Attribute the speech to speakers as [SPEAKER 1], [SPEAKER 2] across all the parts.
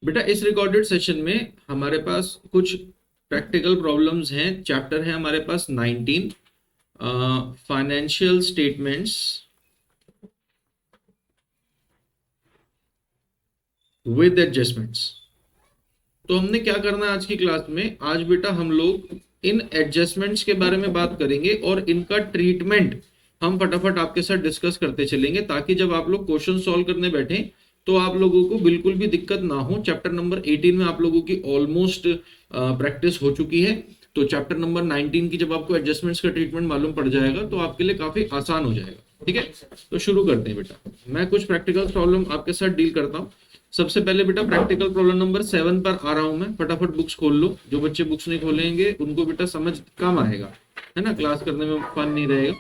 [SPEAKER 1] बेटा इस recorded session में हमारे पास कुछ प्रैक्टिकल प्रॉब्लम्स हैं। चैप्टर है हमारे पास 19 फाइनेंशियल स्टेटमेंट्स विद एडजस्टमेंट्स। तो हमने क्या करना है आज की क्लास में, आज बेटा हम लोग इन एडजस्टमेंट्स के बारे में बात करेंगे और इनका ट्रीटमेंट हम फटाफट आपके साथ डिस्कस करते चलेंगे, ताकि जब आप लोग क्वेश्चन सॉल्व करने बैठे तो आप लोगों को बिल्कुल भी दिक्कत ना हो। चैप्टर नंबर 18 में आप लोगों की ऑलमोस्ट प्रैक्टिस हो चुकी है, तो चैप्टर नंबर 19 की जब आपको एडजस्टमेंट्स का ट्रीटमेंट मालूम पड़ जाएगा तो आपके लिए काफी आसान हो जाएगा। ठीक है, तो शुरू करते हैं बेटा। मैं कुछ प्रैक्टिकल प्रॉब्लम आपके साथ डील करता हूँ। सबसे पहले बेटा प्रैक्टिकल प्रॉब्लम नंबर 7 पर आ रहा हूं मैं, फटाफट बुक्स खोल लो। जो बच्चे बुक्स नहीं खोलेंगे उनको बेटा समझ कम आएगा, है ना, क्लास करने में फन नहीं रहेगा।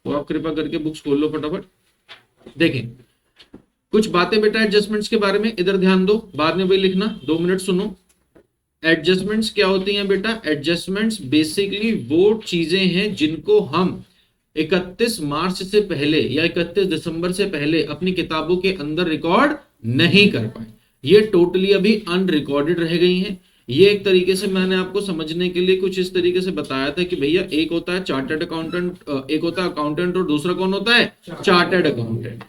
[SPEAKER 1] तो आप कृपा करके बुक्स खोल लो फटाफट। देखें कुछ बातें बेटा एडजस्टमेंट्स के बारे में, इधर ध्यान दो, बाद में वही लिखना, 2 मिनट सुनो। एडजस्टमेंट्स क्या होती हैं बेटा? एडजस्टमेंट्स बेसिकली वो चीजें हैं जिनको हम 31 मार्च से पहले या 31 दिसंबर से पहले अपनी किताबों के अंदर रिकॉर्ड नहीं कर पाए। ये टोटली अभी अनरिकॉर्डेड रह गई हैं। ये एक तरीके से मैंने आपको समझने के लिए कुछ इस तरीके से बताया था कि भैया एक होता है चार्टर्ड अकाउंटेंट, एक होता है अकाउंटेंट और दूसरा कौन होता है? Chartered accountant.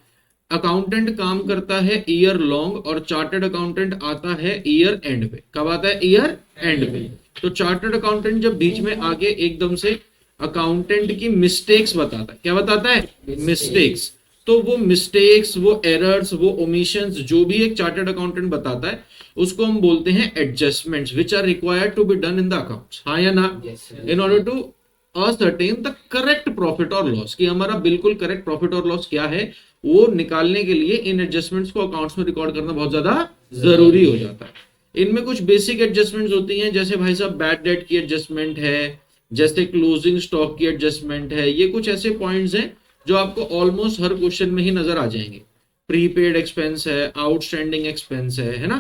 [SPEAKER 1] अकाउंटेंट काम करता है ईयर लॉन्ग और चार्टर्ड अकाउंटेंट आता है ईयर एंड पे। कब आता है? ईयर एंड पे। तो चार्टर्ड अकाउंटेंट जब बीच में आके एकदम से अकाउंटेंट की मिस्टेक्स बताता है, क्या बताता है? मिस्टेक्स। तो वो मिस्टेक्स, वो एरर्स, वो ओमिशंस जो भी एक चार्टर्ड अकाउंटेंट बताता है उसको हम बोलते हैं adjustments which are required to be done in the accounts. हाँ या ना? In order to ascertain the correct profit और लॉस, कि हमारा बिल्कुल करेक्ट प्रॉफिट और लॉस क्या है वो निकालने के लिए इन एडजस्टमेंट्स को अकाउंट्स में रिकॉर्ड करना बहुत ज्यादा जरूरी हो जाता है। इनमें कुछ बेसिक एडजस्टमेंट्स होती हैं, जैसे भाई साहब बैड डेट की एडजस्टमेंट है, जैसे क्लोजिंग स्टॉक की एडजस्टमेंट है। ये कुछ ऐसे पॉइंट्स हैं जो आपको ऑलमोस्ट हर क्वेश्चन में ही नजर आ जाएंगे। प्रीपेड एक्सपेंस है, आउटस्टैंडिंग एक्सपेंस है ना।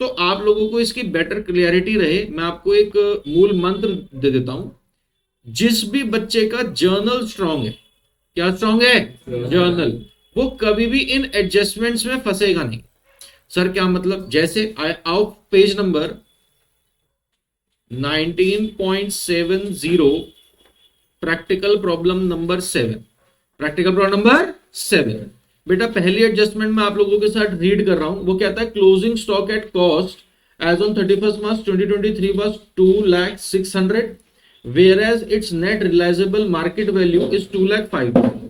[SPEAKER 1] तो आप लोगों को इसकी बेटर क्लियरिटी रहे, मैं आपको एक मूल मंत्र दे देता हूं। जिस भी बच्चे का जर्नल स्ट्रांग है, क्या स्ट्रांग है? जर्नल, वो कभी भी इन एडजस्टमेंट्स में फंसेगा नहीं। सर क्या मतलब? जैसे आओ page number 19.70, practical problem number 7। Practical problem number 7 बेटा पहली एडजस्टमेंट में आप लोगों के साथ रीड कर रहा हूं। वो कहता है closing stock at cost as on 31 March 2023 was 2,06,000 whereas its net realizable market value is 2,05,000।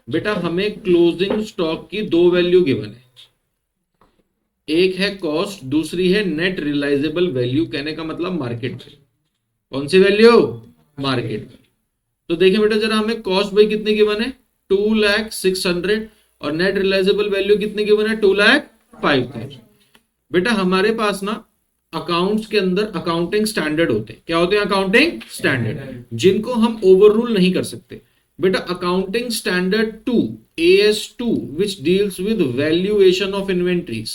[SPEAKER 1] बेटा हमें क्लोजिंग स्टॉक की 2 वैल्यू गिवन है, एक है कॉस्ट, दूसरी है नेट रियलाइजेबल वैल्यू। कहने का मतलब मार्केट में। कौन सी वैल्यू? मार्केट में। तो देखिए बेटा जरा, हमें कॉस्ट भाई कितनी गिवन है? 2,06,000 और नेट रियलाइजेबल वैल्यू कितनी गिवन है? 2,05,000। बेटा हमारे पास ना अकाउंट्स के अंदर अकाउंटिंग स्टैंडर्ड होते हैं। क्या होते हैं? अकाउंटिंग स्टैंडर्ड, जिनको हम ओवर रूल नहीं कर सकते। बेटा accounting standard 2 AS2 which deals with valuation of inventories.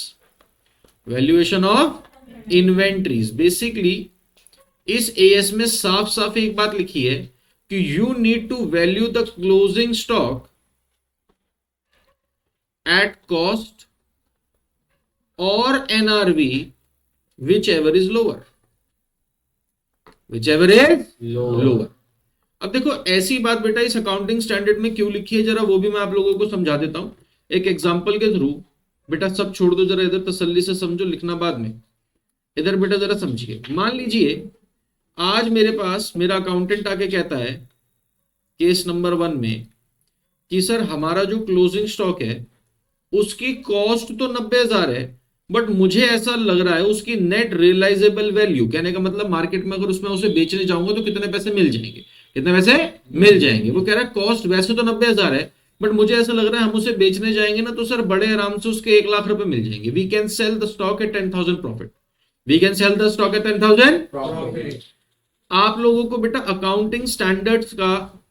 [SPEAKER 1] Valuation of inventories basically इस एएस में साफ साफ एक बात लिखी है कि you need to value the closing stock at cost or NRV whichever is lower, whichever is lower. अब देखो ऐसी बात बेटा इस अकाउंटिंग स्टैंडर्ड में क्यों लिखी है, जरा वो भी मैं आप लोगों को समझा देता हूं एक एग्जांपल के थ्रू। बेटा सब छोड़ दो, जरा इधर तसल्ली से समझो, लिखना बाद में। इधर बेटा जरा समझिए, मान लीजिए आज मेरे पास मेरा अकाउंटेंट आके कहता है केस नंबर 1 में कि सर हमारा जो क्लोजिंग स्टॉक है उसकी कॉस्ट तो 90,000 है, बट मुझे ऐसा लग रहा है उसकी नेट रियलाइजेबल वैल्यू, कहने का मतलब मार्केट में अगर उसमें उसे बेचने जाऊंगा तो कितने पैसे मिल जाएंगे, कितने पैसे मिल जाएंगे। वो कह रहा है कॉस्ट वैसे तो 90,000 है, बट मुझे ऐसा लग रहा है हम उसे बेचने जाएंगे ना तो सर बड़े आराम से उसके 1 लाख रुपए मिल जाएंगे। We can sell the stock at 10,000 profit. We can sell the stock at 10,000 profit. आप लोगों को बेटा अकाउंटिंग स्टैंडर्ड्स का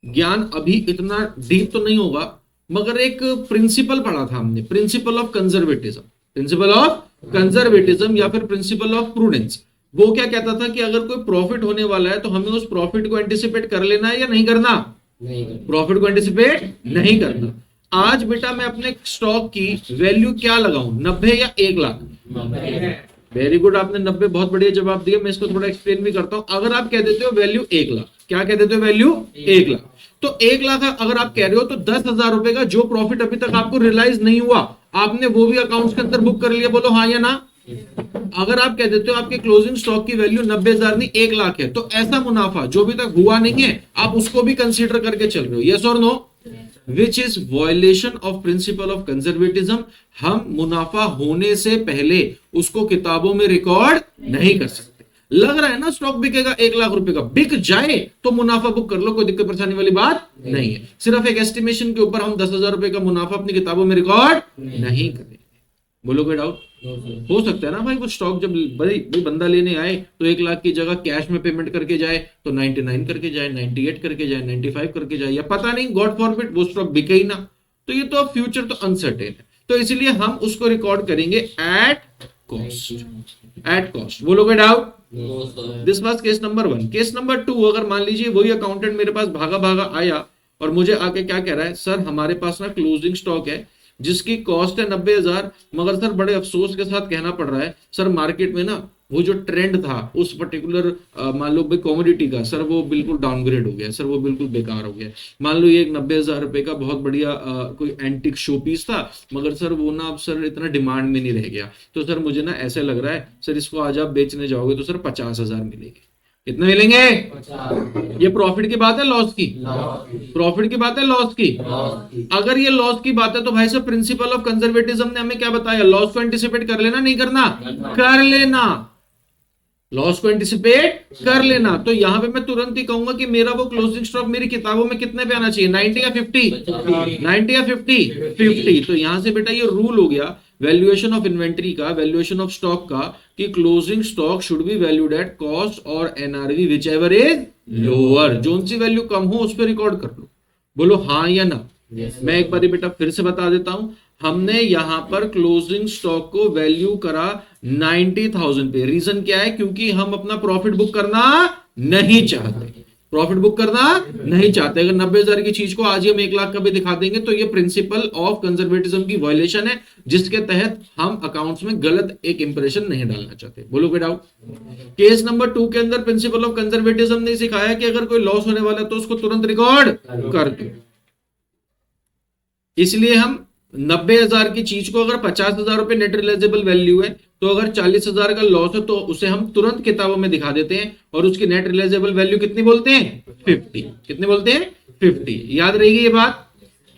[SPEAKER 1] ज्ञान अभी इतना डीप तो नहीं होगा, मगर एक प्रिंसिपल पढ़ा था हमने, principal of conservatism. Principal of conservatism या फिर प्रिंसिपल ऑफ प्रूडेंस। वो क्या कहता था कि अगर कोई प्रॉफिट होने वाला है तो हमें उस प्रॉफिट को एंटिसिपेट कर लेना है या नहीं करना? नहीं, प्रॉफिट को एंटिसिपेट नहीं करना। आज बेटा मैं अपने स्टॉक की वैल्यू क्या लगाऊं, 90 या 1 लाख? वेरी गुड, आपने 90 बहुत बढ़िया जवाब दिया। मैं इसको थोड़ा एक्सप्लेन भी करता हूं। अगर आप कह देते हो वैल्यू 1 लाख, क्या कह देते हो वैल्यू 1 लाख, तो 1 लाख अगर आप कह रहे हो तो 10,000 रुपए का जो प्रॉफिट अभी तक आपको रियलाइज नहीं हुआ, आपने वो भी अकाउंट्स के अंदर बुक कर लिया। बोलो हाँ या ना। अगर आप कह देते हो आपके क्लोजिंग स्टॉक की वैल्यू 90,000 नहीं 1 लाख है, तो ऐसा मुनाफा जो अभी तक हुआ नहीं है आप उसको भी कंसीडर करके चल रहे हो। यस और no? Which is violation of principle of conservatism. हम मुनाफा होने से पहले उसको किताबों में रिकॉर्ड नहीं कर सकते। लग रहा है ना स्टॉक बिकेगा 1 लाख रुपए का, बिक जाए तो मुनाफा बुक कर लो, कोई दिक्कत परेशानी वाली बात नहीं है। सिर्फ एक एस्टिमेशन के ऊपर हम 10,000 रुपए का मुनाफा अपनी किताबों में रिकॉर्ड नहीं करेंगे। बोलो कोई डाउट? हो सकता है ना भाई, वो स्टॉक जब भाई बंदा लेने आए तो 1 लाख की जगह कैश में पेमेंट करके जाए, तो 99 करके जाए, 98 करके जाए, 95 करके जाए, या पता नहीं गॉड फॉरबिड वो स्टॉक बिके ही ना। तो ये तो फ्यूचर तो अनसर्टेन है, तो इसलिए हम उसको रिकॉर्ड करेंगे एट कॉस्ट। At cost. बोलो कोई doubt? This was case number 1। Case number 2, अगर मान लीजिए वही अकाउंटेंट मेरे पास भागा भागा आया और मुझे आके क्या कह रहा है, सर हमारे पास ना क्लोजिंग स्टॉक है जिसकी कॉस्ट है 90,000, मगर सर बड़े अफसोस के साथ कहना पड़ रहा है सर मार्केट में ना वो जो ट्रेंड था उस पर्टिकुलर मान लो कमोडिटी का, सर वो बिल्कुल डाउनग्रेड हो गया, सर वो बिल्कुल बेकार हो गया। मान लो ये एक 90,000 रुपए का बहुत बढ़िया कोई एंटिक शो पीस था, मगर सर वो ना अब सर इतना डिमांड में नहीं रह गया, तो सर मुझे ना ऐसे लग रहा है सर इसको आज आप बेचने जाओगे तो सर 50,000 मिलेंगे। कितने मिलेंगे? ये प्रॉफिट की बात है लॉस की? प्रॉफिट की बात है लॉस की? अगर ये लॉस की बात है तो भाई साहब प्रिंसिपल ऑफ कंजर्वेटिज्म ने हमें क्या बताया, लॉस को एंटिसिपेट कर लेना, नहीं करना? कर लेना। लॉस को एंटिसिपेट कर लेना। तो यहां पे मैं तुरंत ही कहूंगा कि मेरा वो क्लोजिंग स्टॉक मेरी किताबों में कितने पे आना चाहिए, 90 या 50? 90 या 50? तो यहां से बेटा ये रूल हो गया वैल्यूएशन ऑफ इन्वेंट्री का, वैल्यूएशन ऑफ स्टॉक का, कि closing stock should be valued at cost or NRV whichever is lower. जोन सी वैल्यू कम हो उस पर रिकॉर्ड कर लो। बोलो हाँ या ना। मैं एक बार बेटा फिर से बता देता हूं, हमने यहां पर क्लोजिंग स्टॉक को वैल्यू करा 90,000 पे। रीजन क्या है? क्योंकि हम अपना प्रॉफिट बुक करना नहीं चाहते। प्रॉफिट बुक करना नहीं चाहते। अगर 90,000 की चीज को आज ही हम 1 लाख का भी दिखा देंगे तो ये प्रिंसिपल ऑफ कंजर्वेटिज्म की वायलेशन है, जिसके तहत हम अकाउंट्स में गलत एक इंप्रेशन नहीं डालना चाहते। बोलो कोई डाउट? केस नंबर 2 के अंदर प्रिंसिपल ऑफ कंजर्वेटिज्म ने सिखाया कि अगर कोई लॉस होने वाला है तो उसको तुरंत रिकॉर्ड कर दो। इसलिए हम 90,000 की चीज को अगर 50,000 रुपए नेट रियलाइजेबल वैल्यू है, तो अगर 40,000 का लॉस है तो उसे हम तुरंत किताबों में दिखा देते हैं और उसकी नेट रियलाइजेबल वैल्यू कितनी बोलते हैं? 50। कितने बोलते हैं? 50। याद रहेगी ये बात?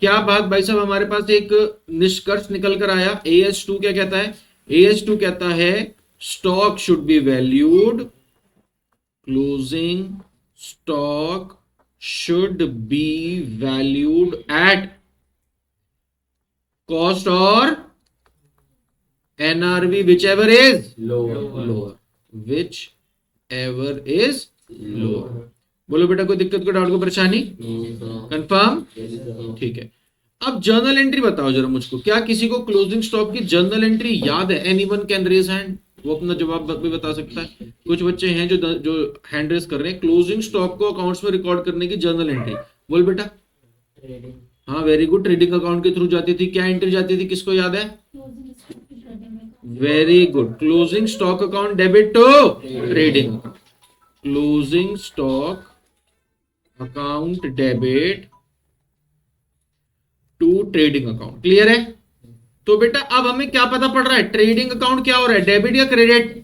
[SPEAKER 1] क्या बात भाई साहब? हमारे पास एक निष्कर्ष निकल कर आया। AS2 क्या कहता है? AS2 कहता है stock should be valued, closing stock should be valued at cost और NRV which ever is lower. Whichever is lower. बोलो बेटा कोई दिक्कत, कोई डाउट, को परेशानी? कंफर्म? ठीक है। अब जर्नल एंट्री बताओ जरा मुझको, क्या किसी को क्लोजिंग स्टॉक की जर्नल एंट्री याद है? एनीवन कैन रेज हैंड, वो अपना जवाब भी बता सकता है। कुछ बच्चे हैं जो हैंड रेज कर रहे हैं। क्लोजिंग स्टॉक को अकाउंट्स में रिकॉर्ड करने की जर्नल एंट्री, बोल बेटा। हाँ वेरी गुड, ट्रेडिंग अकाउंट के थ्रू जाती थी। क्या एंट्री जाती थी, किसको याद है? Very good, closing stock account debit to trading account. Closing stock account debit to trading account. Clear है? तो बेटा अब हमें क्या पता पड़ रहा है, ट्रेडिंग अकाउंट क्या हो रहा है, डेबिट या क्रेडिट?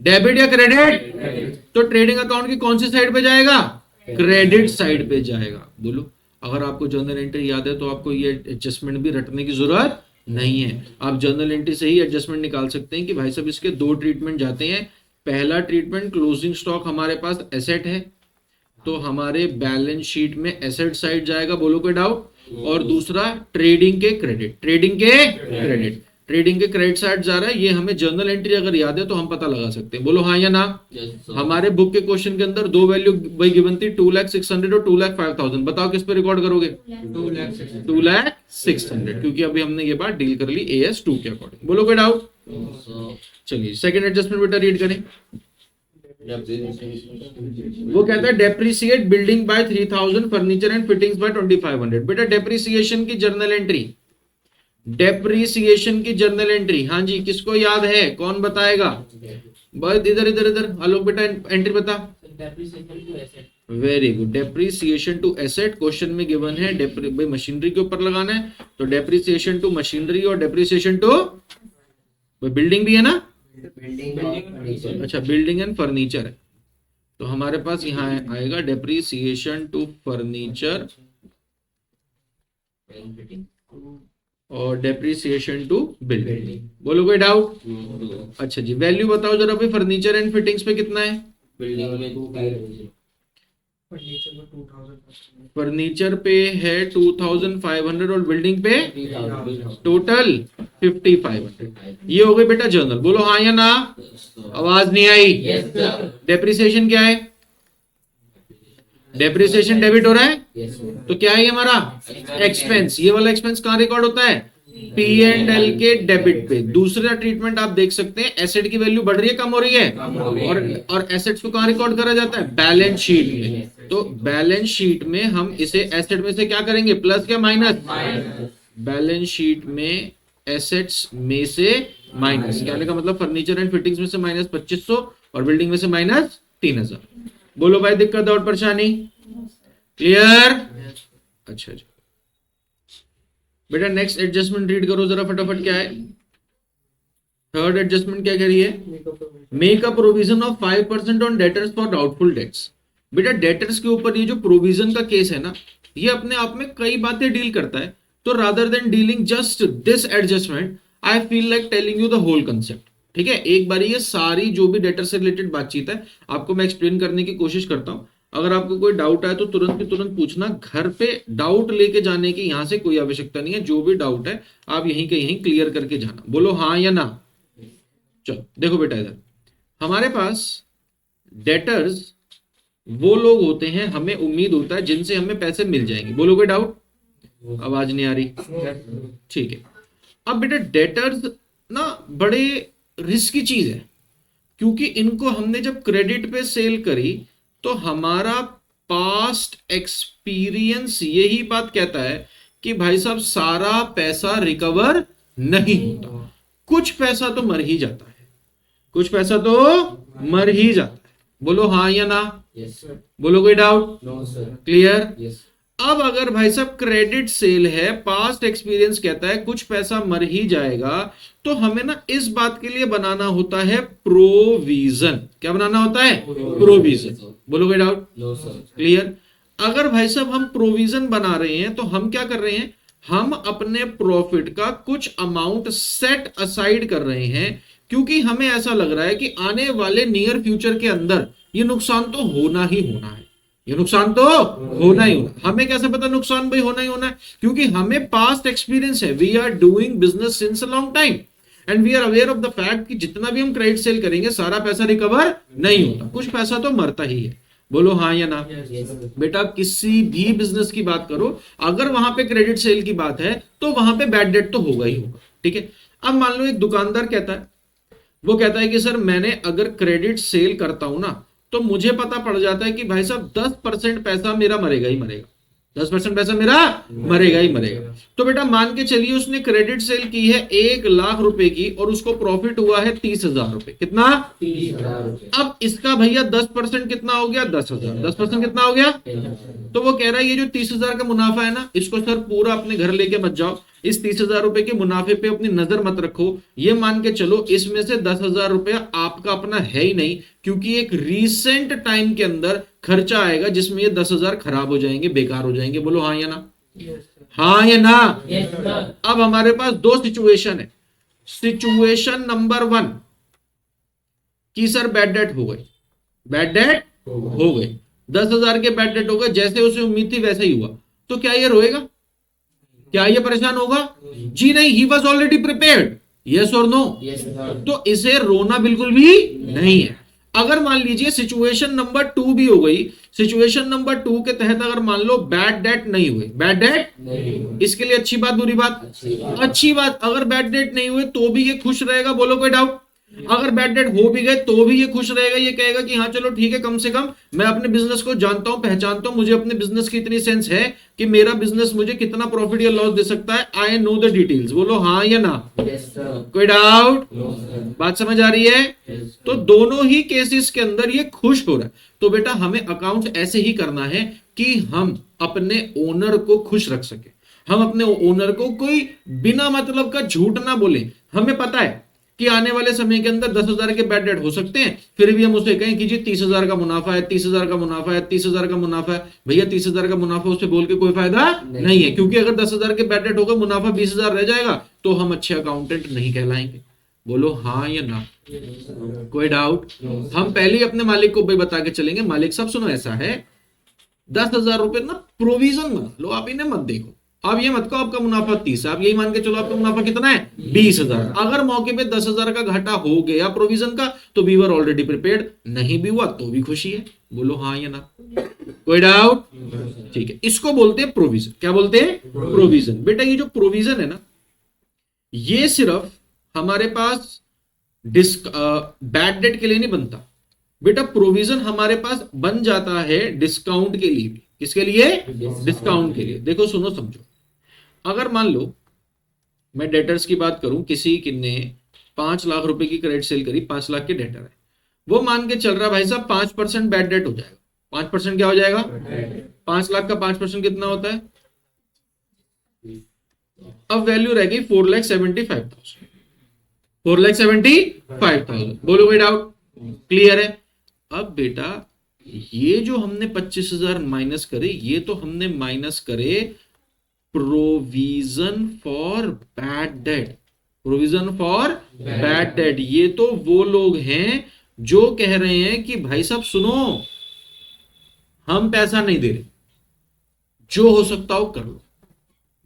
[SPEAKER 1] डेबिट या क्रेडिट? तो ट्रेडिंग अकाउंट की कौन सी साइड पे जाएगा? क्रेडिट साइड पे जाएगा। बोलो, अगर आपको जर्नल एंट्री याद है तो आपको ये एडजस्टमेंट भी रटने की जरूरत नहीं है। आप जर्नल एंट्री से ही एडजस्टमेंट निकाल सकते हैं कि भाई साहब इसके 2 ट्रीटमेंट जाते हैं। पहला ट्रीटमेंट, क्लोजिंग स्टॉक हमारे पास एसेट है तो हमारे बैलेंस शीट में एसेट साइड जाएगा। बोलो कोई डाउट? और दूसरा ट्रेडिंग के क्रेडिट। ट्रेडिंग के क्रेडिट, ट्रेडिंग के क्रेडिट साइड जा रहा है। ये हमें जर्नल एंट्री अगर याद है तो हम पता लगा सकते हैं। बोलो हाँ या ना। हमारे बुक के क्वेश्चन के अंदर 2 वैल्यू वही गिवन थी, 2,06,000 और 2,05,000। बताओ किस पे रिकॉर्ड करोगे? 2,06,000, क्योंकि अभी हमने ये बात डील कर ली AS2 के अकॉर्डिंग। बोलो कोई डाउट? चलिए सेकंड एडजस्टमेंट बेटा रीड करें। वो कहता है depreciate building by 3000, furniture and fittings by 2500। बेटा डेप्रिसिएशन की जर्नल एंट्री, डेप्रिसिएशन की जर्नल एंट्री, हाँ जी किसको याद है, कौन बताएगा? बस इधर इधर इधर आलोक बेटा एंट्री बता। Very good, depreciation to asset question में गिवन है, भाई मशीनरी के ऊपर लगाना है तो डेप्रिसिएशन टू मशीनरी और डेप्रिसिएशन टू बिल्डिंग भी है ना, अच्छा बिल्डिंग एंड फर्नीचर है तो हमारे पास यहाँ आएगा डेप्रिसिएशन टू फर्नीचर और डेप्रिसिएशन टू बिल्डिंग। बोलो कोई डाउट? अच्छा जी वैल्यू बताओ जरा भाई, फर्नीचर एंड फिटिंग्स पे कितना है? फर्नीचर पे है 2500 और बिल्डिंग पे टोटल 5500। ये हो गई बेटा जर्नल। बोलो हाँ या ना? आवाज नहीं आई। डेप्रिसिएशन क्या है? डेप्रिसिएशन डेबिट हो रहा है तो क्या है हमारा एक्सपेंस। ये वाला एक्सपेंस कहां रिकॉर्ड होता है? P&L के डेबिट पे। दूसरा ट्रीटमेंट आप देख सकते हैं, एसेट की वैल्यू बढ़ रही है कम हो रही है, और एसेट्स को कहां रिकॉर्ड करा जाता है? बैलेंस शीट में। तो बैलेंस शीट में हम इसे एसेट में से क्या करेंगे, प्लस या माइनस? बैलेंस शीट में एसेट्स में से माइनस, कहने का मतलब फर्नीचर एंड फिटिंग्स में से माइनस 2500 और बिल्डिंग में से माइनस 3000। बोलो भाई दिक्कत और परेशानी? क्लियर? अच्छा जी बेटा नेक्स्ट एडजस्टमेंट रीड करो जरा फटाफट, क्या है? थर्ड एडजस्टमेंट क्या कह रही है? Make a provision of 5% on debtors for doubtful debts. बेटा डेटर्स के ऊपर ये जो प्रोविजन का केस है ना, ये अपने आप में कई बातें डील करता है। तो rather than dealing just this adjustment, I feel like telling you the whole concept. ठीक है, एक बार ये सारी जो भी डेटर से रिलेटेड बातचीत है आपको मैं एक्सप्लेन करने की कोशिश करता हूं। अगर आपको कोई डाउट आए तो तुरंत की तुरंत पूछना, घर पे डाउट लेके जाने की यहां से कोई आवश्यकता नहीं है। जो भी डाउट है आप यहीं के यहीं क्लियर करके जाना। बोलो हाँ या ना? चलो देखो बेटा, इधर हमारे पास डेटर्स वो लोग होते हैं, हमें उम्मीद होता है जिनसे हमें पैसे मिल जाएंगे। बोलो कोई डाउट? आवाज नहीं आ रही? ठीक है। अब बेटा डेटर्स ना बड़े रिस्की चीज है, क्योंकि इनको हमने जब क्रेडिट पे सेल करी तो हमारा पास्ट एक्सपीरियंस यही बात कहता है कि भाई साहब सारा पैसा रिकवर नहीं होता, कुछ पैसा तो मर ही जाता है, कुछ पैसा तो मर ही जाता है। बोलो हाँ या ना? बोलो कोई डाउट? क्लियर? अब अगर भाई साहब क्रेडिट सेल है, पास्ट एक्सपीरियंस कहता है कुछ पैसा मर ही जाएगा, तो हमें ना इस बात के लिए बनाना होता है प्रोविजन। क्या बनाना होता है? प्रोविजन। बोलो कोई डाउट? क्लियर? अगर भाई साहब हम प्रोविजन बना रहे हैं तो हम क्या कर रहे हैं, हम अपने प्रॉफिट का कुछ अमाउंट सेट असाइड कर रहे हैं, क्योंकि हमें ऐसा लग रहा है कि आने वाले नियर फ्यूचर के अंदर ये नुकसान तो होना ही होना है, ये नुकसान तो होना ही होना। हमें कैसे पता नुकसान भाई होना ही होना है? क्योंकि हमें पास्ट एक्सपीरियंस है, we are doing business since a long time and we are aware of the fact कि जितना भी हम क्रेडिट सेल करेंगे सारा पैसा रिकवर नहीं होता, कुछ पैसा तो मरता ही है। बोलो हाँ या ना? बेटा किसी भी बिजनेस की बात करो, अगर वहां पे क्रेडिट सेल की बात है तो वहां पे बैड डेट तो होगा ही होगा। ठीक है, अब मान लो एक दुकानदार कहता है, वो कहता है कि सर मैंने अगर क्रेडिट सेल करता हूं ना तो मुझे पता पड़ जाता है कि भाई साहब 10% पैसा मेरा मरेगा ही मरेगा, 10% पैसा मेरा मरेगा ही मरेगा। तो बेटा मान के चलिए उसने क्रेडिट सेल की है 1 लाख रुपए की और उसको प्रॉफिट हुआ है 30,000 रुपए। कितना? 30,000। अब इसका भैया 10% कितना हो गया? 10,000। 10% कितना हो गया? तो वो कह रहा है ये जो 30,000 का मुनाफा है ना, इसको सर पूरा अपने घर लेके मत जाओ, इस 30,000 रुपए के मुनाफे पे अपनी नजर मत रखो, ये मान के चलो इसमें से 10,000 रुपया आपका अपना है ही नहीं, क्योंकि एक रीसेंट टाइम के अंदर खर्चा आएगा जिसमें ये 10,000 खराब हो जाएंगे, बेकार हो जाएंगे। बोलो हाँ या ना? हाँ या ना? अब हमारे पास दो सिचुएशन है। सिचुएशन नंबर 1 कि सर बैड डेट हो गई, बैड डेट हो गई, 10,000 के बैड डेट हो गए, जैसे उसे उम्मीद थी वैसे ही हुआ, तो क्या ये रोएगा? क्या ये परेशान होगा? जी नहीं, he was already prepared. Yes और नो? तो इसे रोना बिल्कुल भी नहीं है। अगर मान लीजिए सिचुएशन नंबर 2 भी हो गई, सिचुएशन नंबर 2 के तहत अगर मान लो बैड डेट नहीं हुई, बैड डेट इसके लिए अच्छी बात बुरी बात? अच्छी बात। अगर बैड डेट नहीं हुए तो भी ये खुश रहेगा। बोलो कोई डाउट? अगर बैड डेट हो भी गए तो भी ये खुश रहेगा, ये कहेगा कि हाँ चलो ठीक है, कम से कम मैं अपने बिजनेस को जानता हूं, पहचानता हूं, मुझे अपने बिजनेस की इतनी सेंस है कि मेरा बिजनेस मुझे कितना प्रॉफिट या लॉस दे सकता है, आई नो द डिटेल्स। बोलो हाँ या ना। कोई डाउट? बात समझ आ रही है? तो दोनों ही केसेस के अंदर ये खुश हो रहा है। तो बेटा हमें अकाउंट ऐसे ही करना है कि हम अपने ओनर को खुश रख सके, हम अपने ओनर को कोई बिना मतलब का झूठ ना बोले। हमें पता है कि आने वाले समय के अंदर 10,000 के बैड डेट हो सकते हैं, फिर भी हम उसे कहें कि जी 30,000 का मुनाफा है, 30,000 का मुनाफा है, 30,000 का मुनाफा है। भैया 30,000 का मुनाफा उससे बोल के कोई फायदा नहीं है, क्योंकि अगर 10,000 के बैड डेट होगा, मुनाफा 20,000 रह जाएगा, तो हम अच्छे अकाउंटेंट नहीं कहलाएंगे। बोलो हाँ या ना। कोई डाउट? हम पहले ही अपने मालिक को भाई बता के चलेंगे, मालिक साहब सुनो ऐसा है, 10,000 रुपए ना प्रोविजन बना लो, आप इन्हें मत देखो, आप ये मत कहो आपका मुनाफा 30 है, आप यही मान के चलो आपका मुनाफा कितना है 20,000। अगर मौके पे 10,000 का घाटा हो गया प्रोविजन का, तो वी वर ऑलरेडी प्रिपेयर्ड, नहीं भी हुआ तो भी खुशी है। बोलो हाँ या ना। कोई डाउट? ठीक है, इसको बोलते हैं प्रोविजन। क्या बोलते हैं? प्रोविजन। बेटा ये जो प्रोविजन है ना, ये सिर्फ हमारे पास बैड डेट के लिए नहीं बनता बेटा, प्रोविजन हमारे पास बन जाता है डिस्काउंट के लिए भी। किसके लिए? डिस्काउंट के लिए। देखो सुनो समझो, अगर मान लो मैं डेटर्स की बात करूं, किसी ने 5 लाख रुपए की क्रेडिट सेल करी, 5 लाख के डेटर है, वो मान के चल रहा भाई साहब 5% बैड डेट हो जाएगा। 5% क्या हो जाएगा? 5 लाख का 5% कितना होता है? अब वैल्यू रह गई 4,75,000। 4,75,000। बोलो कोई डाउट? क्लियर है? अब बेटा ये जो हमने 25,000 माइनस करे, ये तो हमने माइनस करे provision for bad debt. Provision for bad date, ये तो वो लोग हैं जो कह रहे हैं कि भाई साहब सुनो, हम पैसा नहीं दे रहे, जो हो सकता हो कर लो,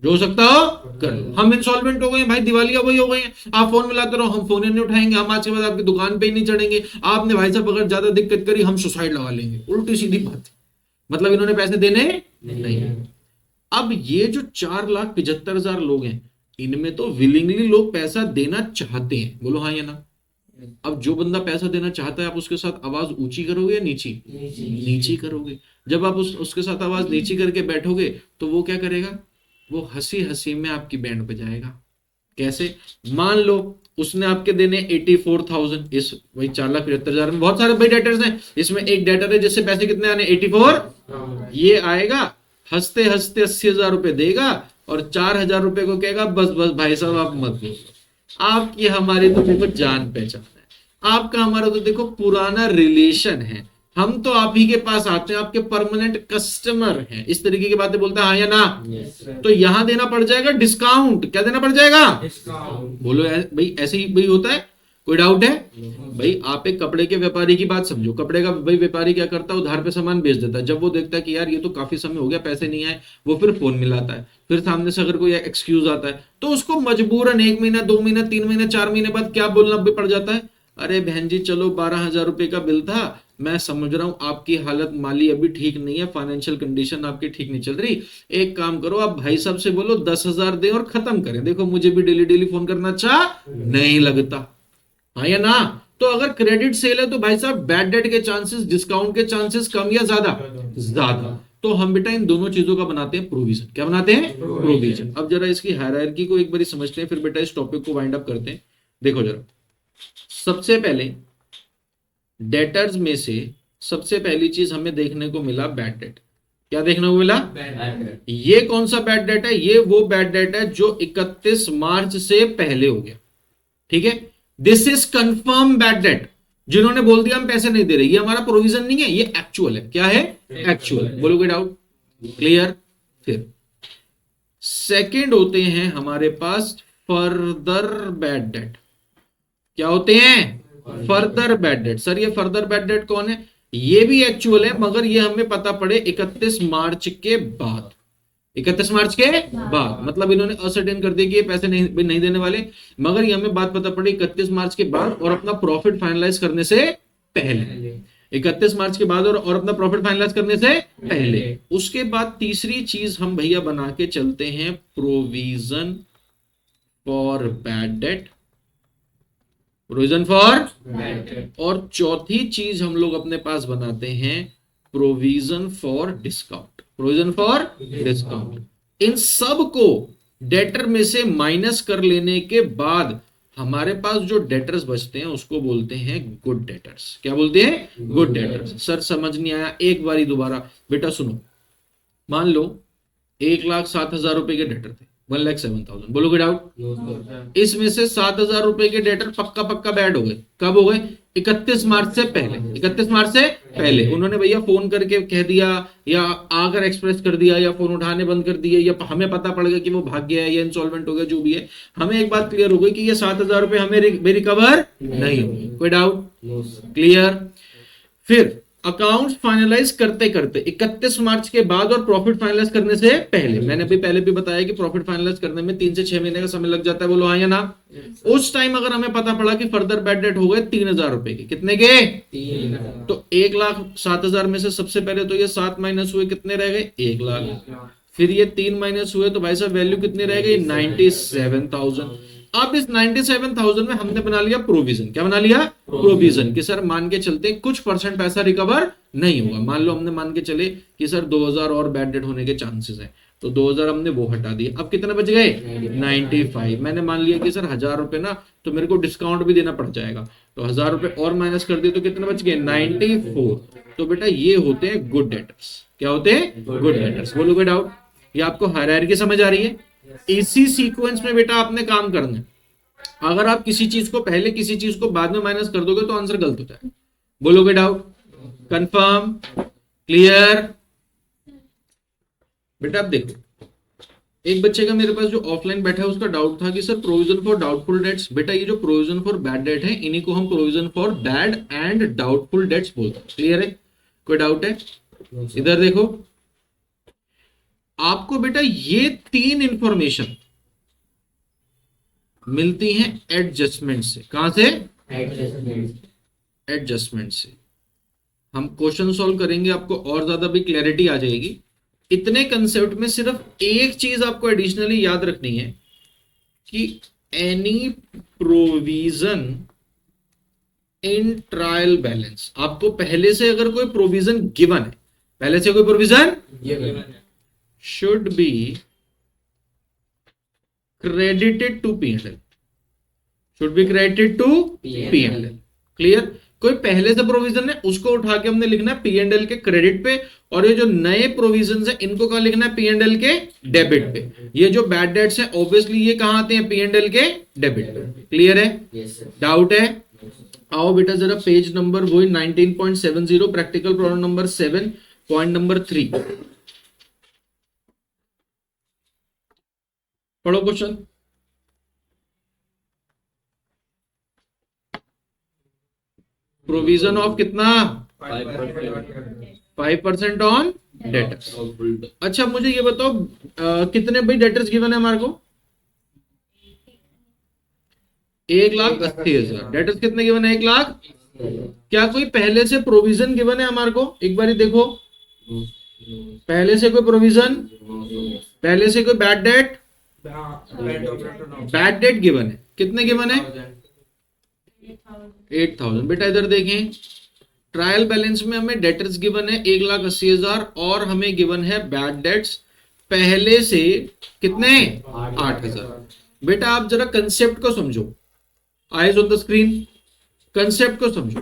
[SPEAKER 1] जो हो सकता हो कर लो, हम इंसॉल्वेंट हो गए भाई, दिवालिया वही हो गई है, आप फोन मिलाते रहो, हम फोन ही नहीं उठाएंगे, हम आज के बाद आपकी दुकान पे ही नहीं चढ़ेंगे, आपने भाई साहब अगर ज्यादा दिक्कत करी हम सुसाइड लगा लेंगे। उल्टी सीधी बात, मतलब इन्होंने पैसे देने नहीं। अब ये जो 4,75,000 लोग हैं, इनमें तो विलिंगली लोग पैसा देना चाहते हैं। बोलो हाँ या ना। अब जो बंदा पैसा देना चाहता है, आप उसके साथ आवाज ऊंची करोगे या नीची? नीची करोगे। जब आप उसके साथ आवाज नीची करके बैठोगे, तो वो क्या करेगा? वो हंसी हंसी में आपकी बैंड बजाएगा। कैसे? मान लो उसने आपके देने 84,000, इस वही 4,75,000 में बहुत सारे भाई डेटर्स हैं, इसमें एक डेटर है जिससे पैसे कितने आने 84, ये आएगा हंसते हंसते 80,000 रुपए देगा और 4,000 रुपए को कहेगा बस बस भाई साहब आप मत बोलो, आपकी हमारी तो देखो जान पहचान है, आपका हमारा तो देखो पुराना रिलेशन है, हम तो आप ही के पास आते हैं, आपके परमानेंट कस्टमर हैं, इस तरीके की बातें बोलता है हाँ या ना। तो यहां देना पड़ जाएगा डिस्काउंट। क्या देना पड़ जाएगा? बोलो भाई ऐसे ही भाई होता है। कोई डाउट है? भाई आप एक कपड़े के व्यापारी की बात समझो, कपड़े का भाई व्यापारी क्या करता है, उधार पे सामान बेच देता है। जब वो देखता है कि यार ये तो काफी समय हो गया पैसे नहीं आए, वो फिर फोन मिलाता है, फिर सामने से अगर कोई एक्सक्यूज आता है तो उसको मजबूरन 1 महीना 2 महीना 3 महीना 4 महीने बाद क्या बोलना भी पड़ जाता है, अरे बहन जी चलो 12,000 रुपए का बिल था, मैं समझ रहा हूं आपकी हालत माली अभी ठीक नहीं है, फाइनेंशियल कंडीशन आपकी ठीक नहीं चल रही, एक काम करो आप भाई साहब से बोलो 10,000 दे और खत्म करें, देखो मुझे भी डेली डेली फोन करना अच्छा नहीं लगता। हाँ या ना। तो अगर क्रेडिट सेल है तो भाई साहब बैड डेट के चांसेस, डिस्काउंट के चांसेस कम या ज्यादा? ज्यादा। तो हम बेटा इन दोनों चीजों का बनाते हैं प्रोविजन। क्या बनाते हैं? प्रोविजन। अब जरा इसकी हायरार्की को एक बार समझते हैं, फिर बेटा इस टॉपिक को वाइंड अप करते हैं। देखो जरा, सबसे पहले डेटर्स में से सबसे पहली चीज हमें देखने को मिला बैड डेट। क्या देखने को मिला? ये कौन सा बैड डेट है? ये वो बैड डेट है जो 31 मार्च से पहले हो गया। ठीक है, this is confirm bad debt. जिन्होंने बोल दिया हम पैसे नहीं दे रहे, ये हमारा प्रोविजन नहीं है, ये एक्चुअल है। क्या है? एक्चुअल। बोलो कोई डाउट? क्लियर? फिर सेकंड होते हैं हमारे पास फर्दर बैड डेट। क्या होते हैं? Further bad debt. सर ये फर्दर बैड डेट कौन है? ये भी एक्चुअल है, मगर ये हमें पता पड़े 31 मार्च के बाद। 31 मार्च के बाद मतलब इन्होंने असर्टेन कर दिया कि ये पैसे नहीं देने वाले, मगर ये हमें बात पता पड़ी 31 मार्च के बाद और अपना प्रॉफिट फाइनलाइज करने से पहले। 31 मार्च के बाद और अपना प्रॉफिट फाइनलाइज करने से पहले। उसके बाद तीसरी चीज हम भैया बना के चलते हैं provision for bad debt. Provision for, और चौथी चीज हम लोग अपने पास बनाते हैं provision for discount, provision for discount. इन सब को डेटर में से माइनस कर लेने के बाद हमारे पास जो डेटर्स बचते हैं उसको बोलते हैं गुड डेटर्स। क्या बोलते हैं? Good debtors. सर समझ नहीं आया, एक बारी दोबारा बेटा सुनो। मान लो 1,07,000 रुपए के डेटर थे, 1,07,000, बोलोगे डाउट? इसमें से 7,000 रुपए के डेटर पक्का पक्का बैड हो गए। कब हो गए? 31 मार्च से पहले। 31 मार्च से पहले उन्होंने भैया फोन करके कह दिया, या आकर एक्सप्रेस कर दिया, या फोन उठाने बंद कर दिए, या हमें पता पड़ गया कि वो भाग गया है या इंसॉल्वेंट हो गया, जो भी है। हमें एक बात क्लियर हो गई कि ये 7,000 रुपए हमें रिकवर नहीं होंगे। कोई डाउट? क्लियर? फिर अकाउंट्स फाइनलाइज करते करते 31 मार्च के बाद और प्रॉफिट फाइनलाइज करने से पहले, मैंने अभी पहले भी बताया कि प्रॉफिट फाइनलाइज करने में 3 से 6 महीने का समय लग जाता है। बोलो हाँ या ना? उस टाइम अगर हमें पता पड़ा कि फर्दर बैड डेट हो गए 3,000 रुपए के, कितने के? 3,000। तो 1,07,000 में से सबसे पहले तो ये 7 माइनस हुए, कितने रह गए? 1,00,000। फिर ये 3 माइनस हुए तो भाई साहब वैल्यू कितनी रह गई? 97,000। अब इस 97,000 में हमने बना लिया प्रोविजन। क्या बना लिया? प्रोविजन। कि सर मान के चलते कुछ परसेंट पैसा रिकवर नहीं होगा। मान लो हमने मान के चले कि सर 2,000 और बैड डेट होने के चांसेस हैं, तो 2,000 हमने वो हटा दिए। अब कितने बच गए? 95। मैंने मान लिया कि सर 1,000 रुपए ना, तो मेरे को डिस्काउंट भी देना पड़ जाएगा, तो 1,000 रुपए और माइनस कर दिए तो कितने बच गए? 94। तो बेटा ये होते हैं गुड डेटर्स। क्या होते हैं? Good debtors. बोलो कोई डाउट? ये आपको हायरार्की समझ आ रही है? इसी सीक्वेंस में बेटा आपने काम करना है। अगर आप किसी चीज को पहले किसी चीज को बाद में माइनस कर दोगे तो आंसर गलत होता है। बोलोगे डाउट? कंफर्म? क्लियर? बेटा आप देखो, एक बच्चे का मेरे पास जो ऑफलाइन बैठा है उसका डाउट था कि sir provision for doubtful debts. बेटा ये जो प्रोविजन फॉर बैड डेट है इन्हीं को हम provision for bad and doubtful debts बोलते हैं। क्लियर है? कोई डाउट है? इधर देखो, आपको बेटा ये 3 इंफॉर्मेशन मिलती हैं एडजस्टमेंट से। कहां से? एडजस्टमेंट से। हम क्वेश्चन सॉल्व करेंगे, आपको और ज्यादा भी क्लैरिटी आ जाएगी। इतने कंसेप्ट में सिर्फ एक चीज आपको एडिशनली याद रखनी है कि any provision in trial balance, आपको पहले से अगर कोई प्रोविजन गिवन है, पहले से कोई provision should be credited to P&L, should be credited to P&L। Clear? कोई पहले से प्रोविजन है उसको उठा के हमने लिखना है P&L के क्रेडिट पे, और ये जो नए प्रोविजन है इनको कहां लिखना है? P&L के डेबिट पे। ये जो बैड डेट्स है ऑब्वियसली ये कहां आते हैं? P&L के डेबिट पे। क्लियर है? डाउट है? आओ बेटा जरा पेज नंबर वही 19.70, practical problem number 7, point number 3 पढ़ो क्वेश्चन। प्रोविजन ऑफ कितना? 5% ऑन डेटर्स। अच्छा मुझे ये बताओ कितने भाई डेटर्स गिवन है हमारे को? 1,80,000 डेटर्स। कितने गिवन है? 1,00,000। क्या कोई पहले से प्रोविजन गिवन है हमारे को? एक बार देखो, पहले से कोई प्रोविजन, पहले से कोई bad debt, bad debt given है। कितने गिवन है? 8,000। बेटा इधर देखें, ट्रायल बैलेंस में हमें डेटर्स गिवन है 1,80,000 और हमें गिवन है बैड डेट्स पहले से कितने? 8,000। बेटा आप जरा कंसेप्ट को समझो, eyes on the screen, concept को समझो।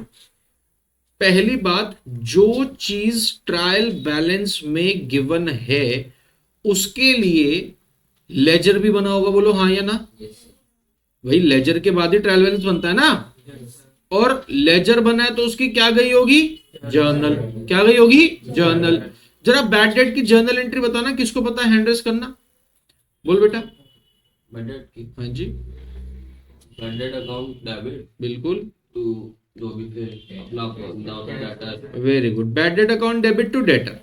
[SPEAKER 1] पहली बात, जो चीज ट्रायल बैलेंस में गिवन है उसके लिए लेजर भी बना होगा। बोलो हाँ या ना? भाई लेजर के बाद ही ट्रायल बैलेंस बनता है ना, और लेजर बना है तो उसकी क्या गई होगी? जर्नल। क्या गई होगी? जर्नल। जरा बैड डेट की जर्नल एंट्री बताना, किसको पता है हैंड रेस करना? बोल बेटा।
[SPEAKER 2] बैड डेट की?
[SPEAKER 1] हाँ जी।
[SPEAKER 2] बैड डेट अकाउंट डेबिट
[SPEAKER 1] बिल्कुल,
[SPEAKER 2] टू जो भी फिर अपना debtor.
[SPEAKER 1] Very good. Bad debt account debit to debtor,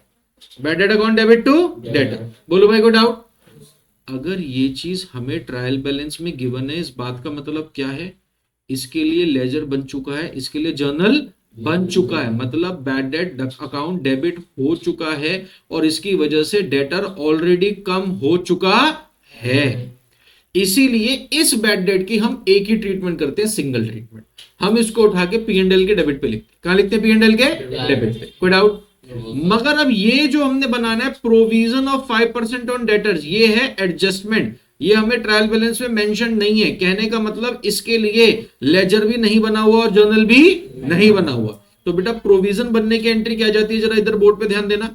[SPEAKER 1] bad debt account debit to debtor. बोलो भाई को डाउट? अगर ये चीज हमें ट्रायल बैलेंस में गिवन है, इस बात का मतलब क्या है? इसके लिए लेजर बन चुका है, इसके लिए जर्नल बन चुका है, मतलब बैड डेट अकाउंट डेबिट हो चुका है और इसकी वजह से डेटर ऑलरेडी कम हो चुका है। इसीलिए इस बैड डेट की हम एक ही ट्रीटमेंट करते हैं, सिंगल ट्रीटमेंट। हम इसको उठा के P&L के डेबिट पे लिखते हैं। कहां लिखते हैं? P&L के डेबिट पे। कोई डाउट? मगर अब ये जो हमने बनाना है प्रोविजन ऑफ 5% ऑन डेटर्स, ये है एडजस्टमेंट, ये हमें ट्रायल बैलेंस में मेंशन नहीं है। कहने का मतलब इसके लिए लेजर भी नहीं बना हुआ और जर्नल भी नहीं बना हुआ। तो बेटा प्रोविजन बनने की एंट्री क्या जाती है, जरा इधर बोर्ड पे ध्यान देना।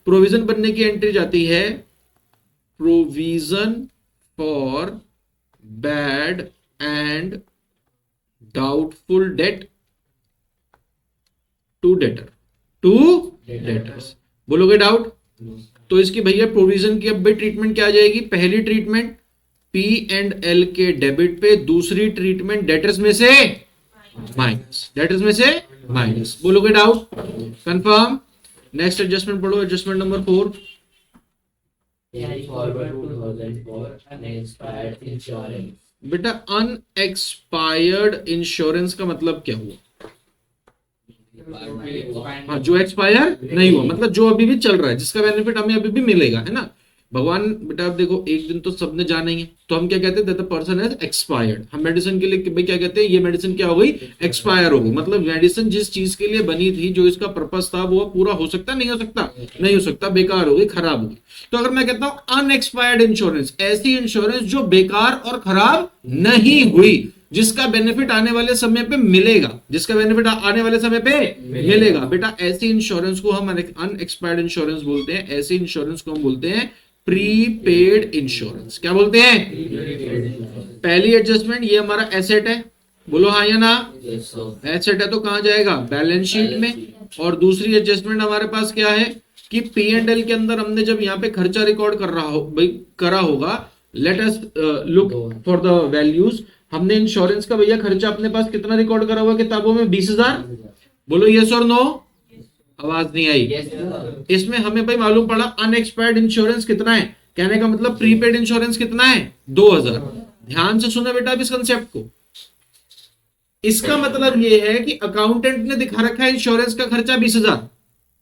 [SPEAKER 1] प्रोविजन बनने की एंट्री जाती है provision for bad and doubtful debt to debtors. बोलोगे डाउट? तो इसकी भैया प्रोविजन की अब भाई ट्रीटमेंट क्या आ जाएगी? पहली ट्रीटमेंट P&L के डेबिट पे, दूसरी ट्रीटमेंट डेटर्स में से माइनस। बोलोगे डाउट? कंफर्म? नेक्स्ट एडजस्टमेंट पढ़ो, एडजस्टमेंट नंबर 4। बेटा अनएक्सपायर्ड इंश्योरेंस का मतलब क्या हुआ? हाँ, जो एक्सपायर नहीं हुआ, मतलब जो अभी भी चल रहा है, जिसका बेनिफिट हमें अभी भी मिलेगा, है ना। भगवान बेटा आप देखो, एक दिन तो सबने जाना ही है, तो हम क्या कहते हैं? That the person has expired. हम मेडिसिन के लिए भाई क्या कहते हैं? ये मेडिसिन क्या हो गई? एक्सपायर हो गई। मतलब मेडिसिन जिस चीज के लिए बनी थी, जो इसका पर्पस था, वो पूरा हो सकता नहीं हो सकता? नहीं हो सकता, बेकार हो गई, खराब हो गई। तो अगर मैं कहता हूं अनएक्सपायर्ड इंश्योरेंस, ऐसी इंश्योरेंस जो बेकार और खराब नहीं हुई, जिसका बेनिफिट आने वाले समय पे मिलेगा, जिसका बेनिफिट आने वाले समय पे मिलेगा, बेटा ऐसी इंश्योरेंस को हम अनएक्सपायर्ड इंश्योरेंस बोलते हैं। ऐसी इंश्योरेंस को हम बोलते हैं प्रीपेड इंश्योरेंस। क्या बोलते हैं? पहली एडजस्टमेंट, ये हमारा एसेट है, बोलो हाँ या ना? एसेट है तो कहां जाएगा? बैलेंस शीट में। और दूसरी एडजस्टमेंट हमारे पास क्या है कि P&L के अंदर हमने जब यहाँ पे खर्चा रिकॉर्ड करा होगा, let us look for the values. हमने इंश्योरेंस का भैया खर्चा अपने पास कितना रिकॉर्ड करा हुआ किताबों में? 20,000। बोलो यस और नो? आवाज नहीं आई। इसमें हमें भाई मालूम पड़ा अनएक्सपायर्ड इंश्योरेंस कितना है, कहने का मतलब प्रीपेड इंश्योरेंस कितना है? 2,000। ध्यान से सुनो बेटा इस कंसेप्ट को। इसका मतलब ये है कि अकाउंटेंट ने दिखा रखा है इंश्योरेंस का खर्चा 20,000।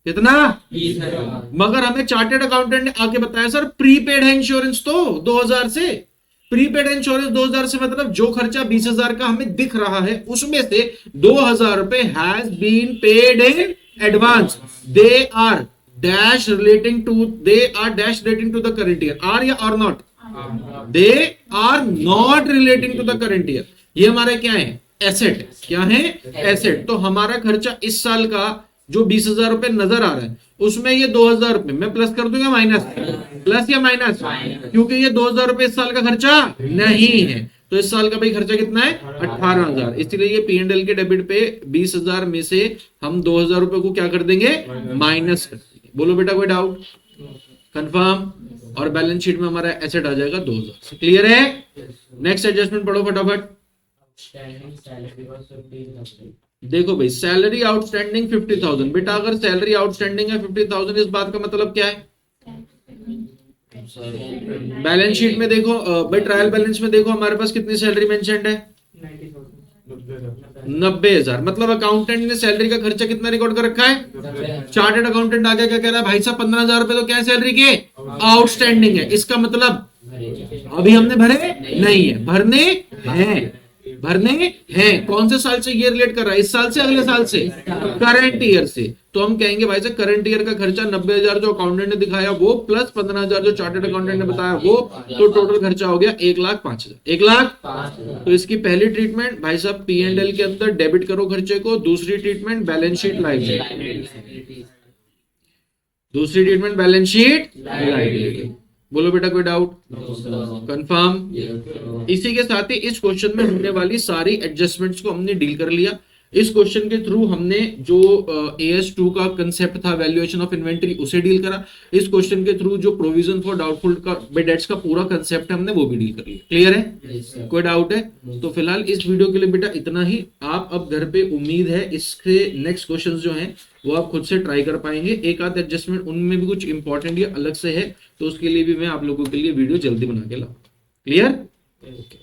[SPEAKER 1] कितना? 20,000। मगर हमें चार्टेड अकाउंटेंट ने आके बताया सर प्रीपेड है इंश्योरेंस तो 2,000 से। प्रीपेड इंश्योरेंस 2,000 से मतलब जो खर्चा 20,000 का हमें दिख रहा है, उसमें से 2,000 रुपए has been paid in advance. They are dash relating to the current year. Are या और not? They are not relating to the current year. ये हमारा क्या है? एसेट। क्या है? एसेट। तो हमारा खर्चा इस साल का जो 20,000 रुपए नजर आ रहा है, उसमें ये 2,000 रुपए मैं प्लस कर दूंगा, माइनस? प्लस या माइनस? क्योंकि ये 2,000 रुपए इस साल का खर्चा नहीं है। तो इस साल का भाई खर्चा कितना है? 18,000। इसलिए ये P&L के डेबिट पे 20,000 में से हम 2,000 रुपए को क्या कर देंगे? माइनस कर देंगे। बोलो बेटा कोई डाउट? कंफर्म? और बैलेंस शीट में हमारा एसेट आ जाएगा 2,000। क्लियर है? नेक्स्ट एडजस्टमेंट पढ़ो फटाफट। देखो भाई सैलरी आउटस्टैंडिंग 50,000। बेटा अगर सैलरी आउटस्टैंडिंग है 50,000, इस बात का मतलब क्या है? बैलेंस शीट में देखो भाई, ट्रायल बैलेंस में देखो हमारे पास कितनी सैलरी मेंशन्ड है? 90,000। मतलब अकाउंटेंट ने सैलरी का खर्चा कितना रिकॉर्ड कर रखा है? चार्टेड अकाउंटेंट आगे क्या कह रहा है? भाई साहब 15,000 रुपए तो क्या है सैलरी के? आउटस्टैंडिंग है। इसका मतलब अभी हमने भरे नहीं है, भरने हैं। कौन से साल से ये रिलेट कर रहा है? इस साल से, अगले साल से? करंट ईयर से। तो हम कहेंगे भाई साहब करंट ईयर का खर्चा 90,000 जो अकाउंटेंट ने दिखाया वो, प्लस 15,000 जो चार्टर्ड अकाउंटेंट ने बताया वो, तो टोटल खर्चा हो गया 1,05,000। 1,05,000। तो इसकी पहली ट्रीटमेंट भाई साहब P&L के अंदर डेबिट करो खर्चे को, दूसरी ट्रीटमेंट बैलेंस शीट लाइबिलिटी। दूसरी ट्रीटमेंट बैलेंस शीट लाइबिलिटी। बोलो बेटा कोई डाउट? कंफर्म? इसी के साथ ही इस क्वेश्चन में होने वाली सारी एडजस्टमेंट्स को हमने डील कर लिया। इस क्वेश्चन के थ्रू हमने जो AS2 का कंसेप्ट था वैल्यूएशन ऑफ इन्वेंटरी, उसे डील करा। इस क्वेश्चन के थ्रू जो प्रोविजन फॉर डाउटफुल का डेट्स का पूरा कंसेप्ट है, हमने वो भी डील कर लिया। क्लियर है? कोई डाउट है? तो फिलहाल इस वीडियो के लिए बेटा इतना ही। आप अब घर पे, उम्मीद है इसके नेक्स्ट क्वेश्चंस जो हैं वो आप खुद से ट्राई कर पाएंगे। एक आध एडजस्टमेंट उनमें भी कुछ इंपॉर्टेंट या अलग से है, तो उसके लिए भी मैं आप लोगों के लिए वीडियो जल्दी बना के लाऊंगा। क्लियर? ओके।